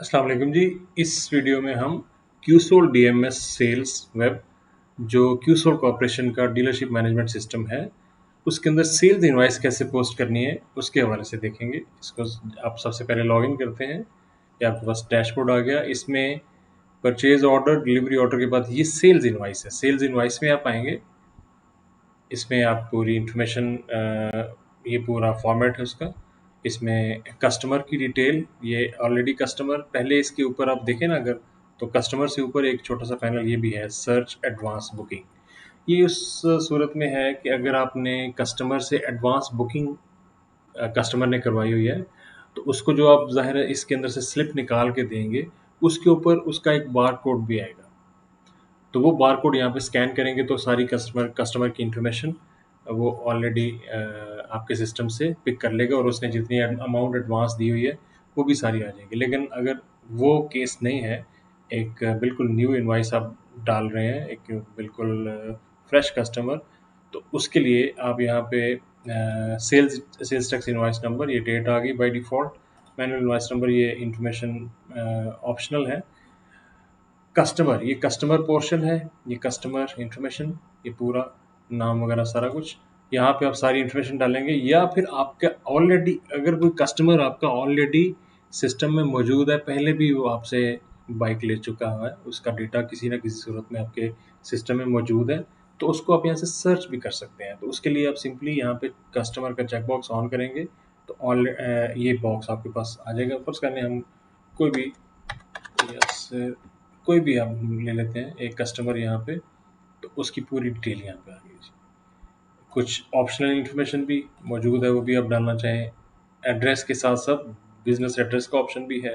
अस्सलाम वालेकुम जी। इस वीडियो में हम क्यूसोल डीएमएस सेल्स वेब जो क्यूसोल कॉर्पोरेशन का डीलरशिप मैनेजमेंट सिस्टम है, उसके अंदर सेल्स इनवॉइस कैसे पोस्ट करनी है उसके हवाले से देखेंगे। इसको आप सबसे पहले लॉगिन करते हैं। ये आपके पास डैशबोर्ड आ गया। इसमें परचेज ऑर्डर, डिलीवरी ऑर्डर के बाद ये सेल्स इनवॉइस है। सेल्स इनवॉइस में आप आएंगे, इसमें आप पूरी इंफॉर्मेशन, ये पूरा फॉर्मेट है उसका। इसमें कस्टमर की डिटेल, ये ऑलरेडी कस्टमर पहले इसके ऊपर आप देखें ना अगर, तो कस्टमर से ऊपर एक छोटा सा पैनल ये भी है, सर्च एडवांस बुकिंग। ये उस सूरत में है कि अगर आपने कस्टमर से एडवांस बुकिंग कस्टमर ने करवाई हुई है, तो उसको जो आप ज़ाहिर है इसके अंदर से स्लिप निकाल के देंगे, उसके ऊपर उसका एक बार कोड भी आएगा। तो वो बार कोड यहाँ पे स्कैन करेंगे तो सारी कस्टमर कस्टमर की इंफॉर्मेशन वो ऑलरेडी आपके सिस्टम से पिक कर लेगा, और उसने जितनी अमाउंट एडवांस दी हुई है वो भी सारी आ जाएगी। लेकिन अगर वो केस नहीं है, एक बिल्कुल न्यू इनवाइस आप डाल रहे हैं, एक बिल्कुल फ्रेश कस्टमर, तो उसके लिए आप यहाँ पे sales sales tax invoice number, ये डेट आ गई by default. Manual invoice number, ये इंफॉर्मेशन ऑप्शनल है। कस्टमर, ये कस्टमर पोर्शन है, ये कस्टमर इन्फॉर्मेशन, ये पूरा नाम वगैरह सारा कुछ यहाँ पे आप सारी इन्फॉर्मेशन डालेंगे। या फिर आपका ऑलरेडी अगर कोई कस्टमर आपका ऑलरेडी सिस्टम में मौजूद है, पहले भी वो आपसे बाइक ले चुका है, उसका डेटा किसी ना किसी सूरत में आपके सिस्टम में मौजूद है, तो उसको आप यहाँ से सर्च भी कर सकते हैं। तो उसके लिए आप सिंपली यहाँ पे कस्टमर का चेक बॉक्स ऑन करेंगे, तो ये बॉक्स आपके पास आ जाएगा। फर्स्ट करने हम कोई भी, यस, कोई भी हम ले लेते हैं एक कस्टमर यहाँ पे, तो उसकी पूरी डिटेल यहाँ पे आ गई जी। कुछ ऑप्शनल इन्फॉर्मेशन भी मौजूद है, वो भी आप डालना चाहें। एड्रेस के साथ साथ बिजनेस एड्रेस का ऑप्शन भी है,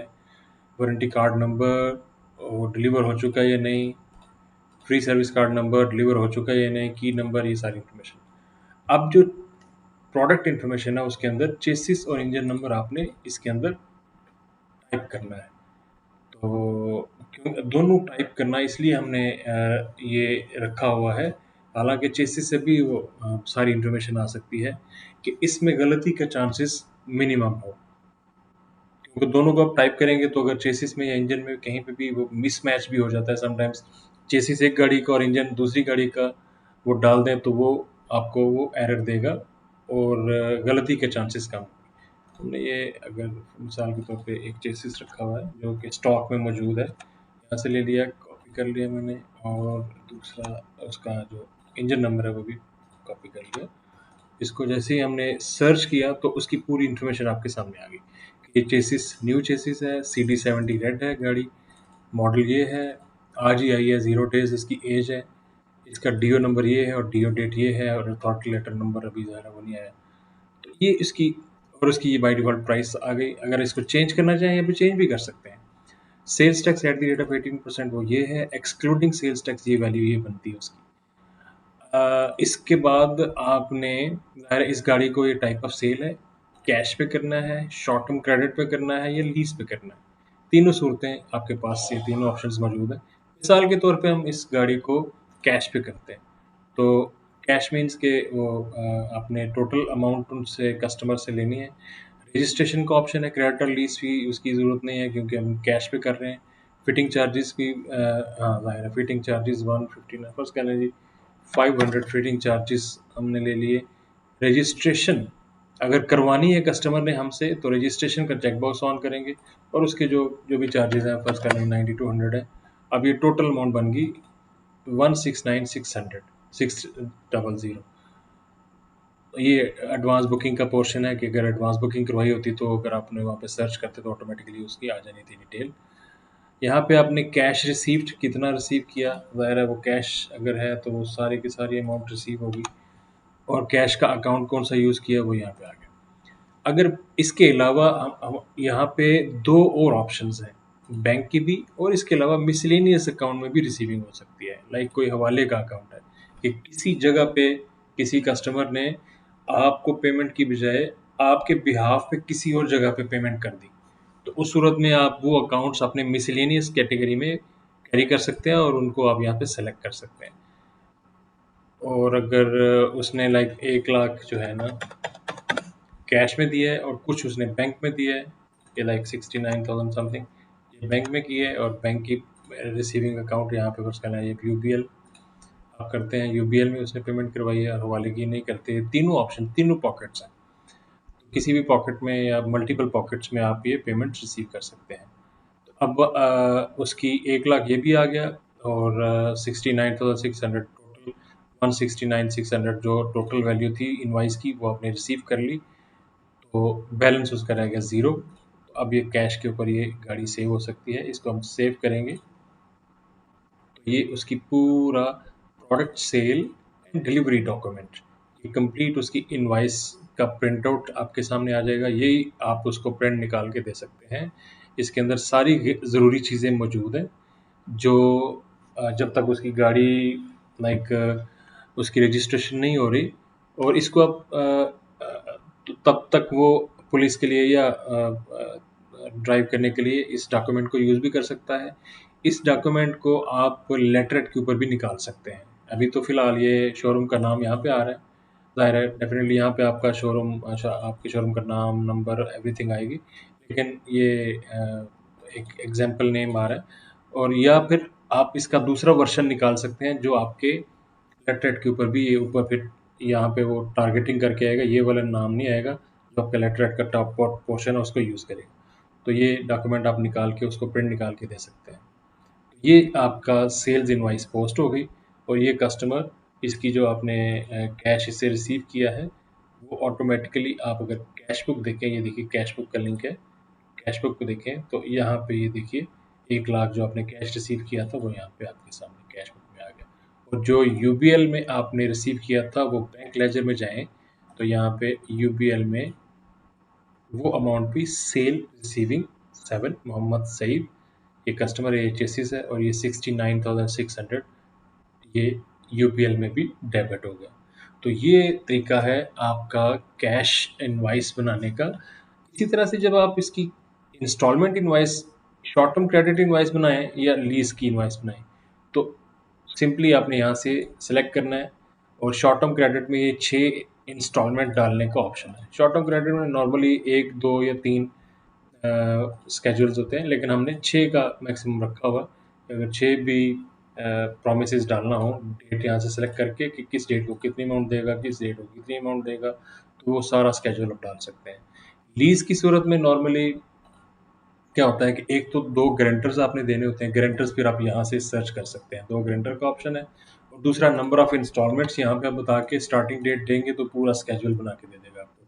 वारंटी कार्ड नंबर, वो डिलीवर हो चुका है या नहीं, free service card number deliver हो चुका है या नहीं, की नंबर, ये सारी इन्फॉर्मेशन। अब जो प्रोडक्ट इन्फॉर्मेशन है उसके अंदर चेसिस और इंजन नंबर आपने इसके अंदर टाइप करना है। तो क्यों दोनों टाइप करना, इसलिए हमने ये रखा हुआ है। हालांकि चेसिस से भी वो सारी इन्फॉर्मेशन आ सकती है कि इसमें गलती का चांसेस मिनिमम हो, क्योंकि दोनों को आप टाइप करेंगे तो अगर चेसिस में या इंजन में कहीं पे भी वो मिसमैच भी हो जाता है। समटाइम्स चेसिस एक गाड़ी का और इंजन दूसरी गाड़ी का वो डाल दें तो वो आपको वो एरर देगा, और गलती के चांसेस कम। हमने ये अगर मिसाल के तौर पे एक चेसिस रखा हुआ है जो कि स्टॉक में मौजूद है, यहाँ से ले लिया, कॉपी कर लिया मैंने, और दूसरा उसका जो इंजन नंबर है वो भी कॉपी कर लिया। इसको जैसे ही हमने सर्च किया तो उसकी पूरी इन्फॉर्मेशन आपके सामने आ गई कि ये चेसिस न्यू चेसिस है, CD70 रेड है गाड़ी, मॉडल ये है, आज ही आई है, 0 डेज इसकी एज है, इसका डीओ नंबर ये है और डीओ डेट ये है, और अथॉरिटी लेटर नंबर अभी ज़रा वो नहीं आया। तो ये इसकी, और उसकी ये बाय डिफ़ॉल्ट प्राइस आ गई। अगर इसको चेंज करना चाहें, अभी चेंज भी कर सकते हैं। Sales tax at the rate of 18% वो ये है, एक्सक्लूडिंग सेल्स टैक्स ये वैल्यू ये बनती है उसकी। इसके बाद आपने ज़ाहिर है इस गाड़ी को, ये टाइप ऑफ सेल है, कैश पे करना है, शॉर्ट टर्म क्रेडिट पे करना है, या लीज़ पे करना है। तीनों सूरतें आपके पास, ये तीनों ऑप्शंस मौजूद हैं। मिसाल के तौर पे हम इस गाड़ी को कैश पे करते हैं, तो कैश मीन्स के वो आपने टोटल अमाउंट उनसे कस्टमर से लेनी है। रजिस्ट्रेशन का ऑप्शन है, क्रेडिट और लीज़ फी उसकी ज़रूरत नहीं है क्योंकि हम कैश पे कर रहे हैं। फिटिंग चार्जेस भी हाँ ज़ाहिर है, फिटिंग चार्जेस 159 फर्स्ट कहना जी, 500 फिटिंग चार्जेस हमने ले लिए। रजिस्ट्रेशन अगर करवानी है कस्टमर ने हमसे, तो रजिस्ट्रेशन का चेक बॉक्स ऑन करेंगे, और उसके जो जो भी चार्जेस हैं, फर्स्ट कहना 9200 है। अब ये टोटल अमाउंट बन गई 169,600, 600। ये एडवांस बुकिंग का पोर्शन है कि अगर एडवांस बुकिंग करवाई होती तो अगर आपने वहाँ पे सर्च करते तो ऑटोमेटिकली उसकी आ जानी थी डिटेल। यहाँ पे आपने कैश रिसीव्ड कितना रिसीव किया, ज़ाहिर है वो कैश अगर है तो वो सारी की सारी अमाउंट रिसीव होगी, और कैश का अकाउंट कौन सा यूज़ किया वो यहाँ पे आ गया। अगर इसके अलावा हम यहाँ पे दो और ऑप्शंस हैं, बैंक की भी, और इसके अलावा मिसलेनियस अकाउंट में भी रिसीविंग हो सकती है। लाइक कोई हवाले का अकाउंट है कि किसी जगह पे किसी कस्टमर ने आपको पेमेंट की बजाय आपके बिहाफ पे किसी और जगह पे पेमेंट कर दी, तो उस सूरत में आप वो अकाउंट्स अपने मिसलेनियस कैटेगरी में कैरी कर सकते हैं, और उनको आप यहाँ पे सेलेक्ट कर सकते हैं। और अगर उसने लाइक 1 लाख जो है ना कैश में दिया है और कुछ उसने बैंक में दिया है, ये लाइक 69,000 समथिंग, ये बैंक में की है और बैंक की रिसीविंग अकाउंट यहाँ पे उसका ना, ये यूबीएल आप करते हैं, यूबीएल में उसने पेमेंट करवाई है और हवाले की नहीं करते। तीनों ऑप्शन, तीनों पॉकेट्स हैं, तो किसी भी पॉकेट में या मल्टीपल पॉकेट्स में आप ये पेमेंट रिसीव कर सकते हैं। अब उसकी 1 लाख ये भी आ गया और 69,600 टोटल, 169,600 जो टोटल वैल्यू थी इनवाइस की वो आपने रिसीव कर ली, तो बैलेंस उसका रह गया ज़ीरो। अब ये कैश के ऊपर ये गाड़ी सेव हो सकती है, इसको हम सेव करेंगे तो ये उसकी पूरा product sale and delivery document, ये कंप्लीट उसकी इनवाइस का प्रिंट आउट आपके सामने आ जाएगा। यही आप उसको प्रिंट निकाल के दे सकते हैं। इसके अंदर सारी ज़रूरी चीज़ें मौजूद हैं जो जब तक उसकी गाड़ी उसकी रजिस्ट्रेशन नहीं हो रही, और इसको आप तब तक वो पुलिस के लिए या ड्राइव करने के लिए इस डॉक्यूमेंट को यूज़ भी कर सकता है। इस डॉक्यूमेंट को आप लेटरहेड के ऊपर भी निकाल सकते हैं। अभी तो फ़िलहाल ये शोरूम का नाम यहाँ पे आ रहा है, ज़ाहिर है डेफ़िनेटली यहाँ पे आपका शोरूम आपके शोरूम का नाम, नंबर, एवरीथिंग आएगी। लेकिन ये एक एग्ज़ाम्पल नेम आ रहा है, और या फिर आप इसका दूसरा वर्ज़न निकाल सकते हैं जो आपके लेटरहेड के ऊपर भी ये ऊपर फिर यहाँ पे वो टारगेटिंग करके आएगा, ये वाला नाम नहीं आएगा, जो आपका लेटरहेड का टॉप पोर्शन है उसको यूज़ करेगा। तो ये डॉक्यूमेंट आप निकाल के उसको प्रिंट निकाल के दे सकते हैं। ये आपका सेल्स इनवॉइस पोस्ट हो गई, और ये कस्टमर इसकी जो आपने कैश इससे रिसीव किया है वो ऑटोमेटिकली, आप अगर कैश बुक देखें, ये देखिए कैश बुक का लिंक है, कैश बुक को देखें तो यहाँ पे ये देखिए 1 लाख जो आपने कैश रिसीव किया था वो यहाँ पे आपके सामने कैश बुक में आ गया। और जो यूबीएल में आपने रिसीव किया था वो बैंक लेजर में जाएं तो यहाँ पे यूबीएल में वो अमाउंट भी सेल रिसीविंग 7 मोहम्मद सईद, ये कस्टमर एचएसिस है, और ये 69,600 ये यूपीएल में भी डेबिट हो गया। तो ये तरीका है आपका कैश इनवाइस बनाने का। इसी तरह से जब आप इसकी installment invoice, short term credit invoice बनाएं या लीज की इनवाइस बनाएं, तो सिंपली आपने यहाँ से सिलेक्ट करना है, और शॉर्ट टर्म क्रेडिट में ये 6 इंस्टॉलमेंट डालने का ऑप्शन है। शॉर्ट टर्म क्रेडिट में नॉर्मली 1, 2 या 3 स्केड्यूल्स होते हैं, लेकिन हमने 6 का मैक्सिमम रखा हुआ है। अगर 6 भी प्रोमिसेस डालना हो, डेट यहाँ से सेलेक्ट करके कि किस डेट को कितनी अमाउंट देगा, किस डेट को कितनी अमाउंट देगा, तो वो सारा स्केड्यूल आप डाल सकते हैं। लीज़ की सूरत में नॉर्मली क्या होता है कि एक तो 2 गारंटर्स आपने देने होते हैं, गारंटर्स फिर आप यहाँ से सर्च कर सकते हैं, 2 गारंटर का ऑप्शन है, और दूसरा नंबर ऑफ इंस्टॉलमेंट्स यहाँ पे आप बता के स्टार्टिंग डेट देंगे तो पूरा स्केड्यूल बना के दे देगा आपको।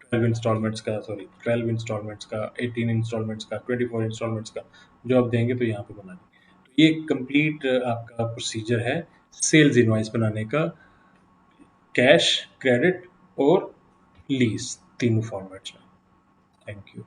12 इंस्टॉलमेंट्स का, 18 इंस्टॉलमेंट्स का, 24 इंस्टॉलमेंट्स का, जो आप देंगे तो यहाँ पे बना देंगे। तो ये कंप्लीट आपका प्रोसीजर है सेल्स इनवॉइस बनाने का, कैश, क्रेडिट और लीज, तीनों फॉर्मेट्स में। Thank you.